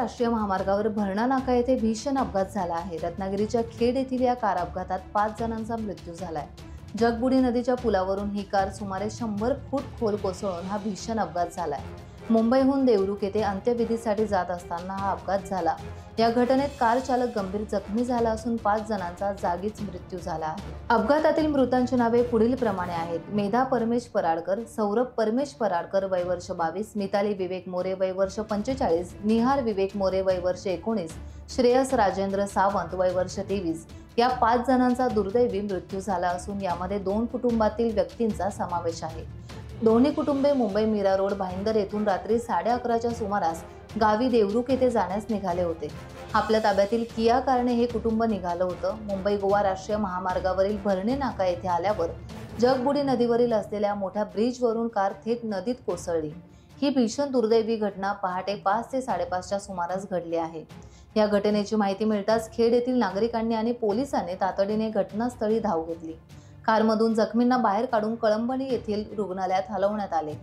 राष्ट्रीय महामार्गावर भरणा नाका येथे भीषण अपघात झाला आहे। रत्नागिरीच्या खेड येथील या कार अपघातात 5 जणांचा मृत्यू झालाय। जगबुडी नदीच्या पुलावरून ही कार सुमारे 100 फूट खोल कोसळून हा भीषण अपघात झालाय। मुंबईहून देवरुख येथे अंत्यविधीसाठी जात असताना हा अपघात झाला। या घटनेत कार चालक गंभीर जखमी झाला असून 5 जणांचा जागीच मृत्यू झाला आहे। अपघातातील मृतांची नावे पुढील प्रमाणे आहेत: मेधा परमेश पराडकर, सौरभ परमेश पराडकर वय वर्ष 22, मिताली विवेक मोरे वय वर्ष 45, निहार विवेक मोरे वय वर्ष 19, श्रेयस राजेंद्र सावंत वय वर्ष 23 या 5 जणांचा दुर्दैवी मृत्यू झाला असून यामध्ये 2 कुटुंबातील व्यक्तींचा समावेश आहे। दोन्ही कुटुंबे मुंबई मीरा रोड भाईंदर येथून रात्री 11:30च्या सुमारास गावी देवरुख येथे जाण्यास निघाले होते। आपल्या ताब्यातील किया कारने हे कुटुंब निघालं होतं। मुंबई गोवा राष्ट्रीय महामार्गावरील भरणे नाका येथे आल्यावर जगबुडी नदीवरील असलेल्या मोठ्या ब्रिजवरून कार थेट नदीत कोसळली। ही भीषण दुर्दैवी घटना पहाटे 5 ते 5:30च्या सुमारास घडली आहे। या घटनेची माहिती मिळताच खेड येथील नागरिकांनी आणि पोलिसांनी तातडीने घटनास्थळी धाव घेतली। कारमधून जखमींना बाहेर काढून कळंबणी येथील रुग्णालयात हलवण्यात आले।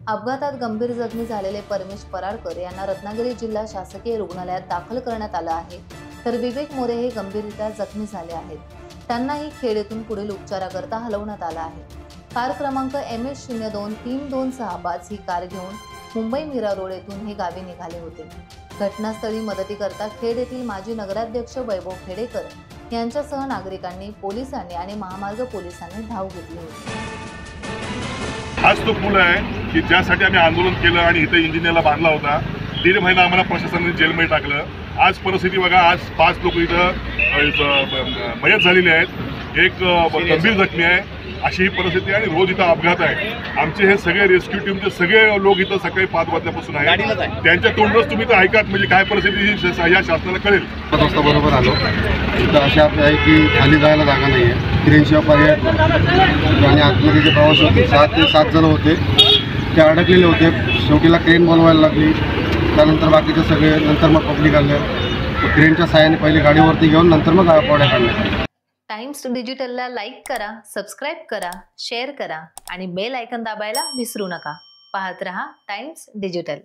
अपघातात गंभीर जखमी झालेले परमेश पराडकर यांना रत्नागिरी जिल्हा शासकीय रुग्णालयात दाखल करण्यात आलं आहे, तर विवेक मोरे हे गंभीररित्या जखमी झाले आहेत। त्यांनाही खेड येथून पुढील उपचाराकरता हलवण्यात आलं आहे। कार क्रमांक MS02326 ही कार घेऊन मुंबई मीरा रोड येथून हे गावी निघाले होते। घटनास्थळी मदतीकरता खेड येथील माजी नगराध्यक्ष वैभव खेडेकर यांच्यासह नागरिकांनी, पोलिसांनी आणि महामार्ग पोलिसांनी धाव घेतली होती। हाच तो पूल आहे की ज्यासाठी आम्ही आंदोलन केलं आणि इथे इंजिनियरला बांधला होता। 1.5 महिना आम्हाला प्रशासनाने जेलमध्ये टाकलं। आज परिस्थिती बघा, आज 5 लोक इथं मयत झालेले आहेत, एक गंभीर जखमी आहे। अशी ही परिस्थिती आणि रोज इथं अपघात आहे। आमचे हे सगळे रेस्क्यू टीमचे सगळे लोक इथं सकाळी 5 वाजल्यापासून आहेत। त्यांच्या तोंडच तुम्ही तर ऐकात, म्हणजे काय परिस्थिती या शासनाला कळेल। 5 वाजता बरोबर आलो इथं। अशा आहे की खाली जायला जागा नाही आहे, क्रेनशिवाय पर्याय आणि आतमध्ये जे प्रवासी होते 6 ते 7 जण होते, ते अडकलेले होते। शेवटीला क्रेन बोलवायला लागली, त्यानंतर बाकीचे सगळे, नंतर मग पब्लिक आले। क्रेनच्या साहाय्याने पहिले गाडीवरती घेऊन नंतर मग पावड्या काढल्या। टाइम्स डिजिटलला लाईक करा, सबस्क्राईब करा, शेअर करा आणि बेल आयकॉन दाबायला विसरू नका। पाहत रहा टाइम्स डिजिटल।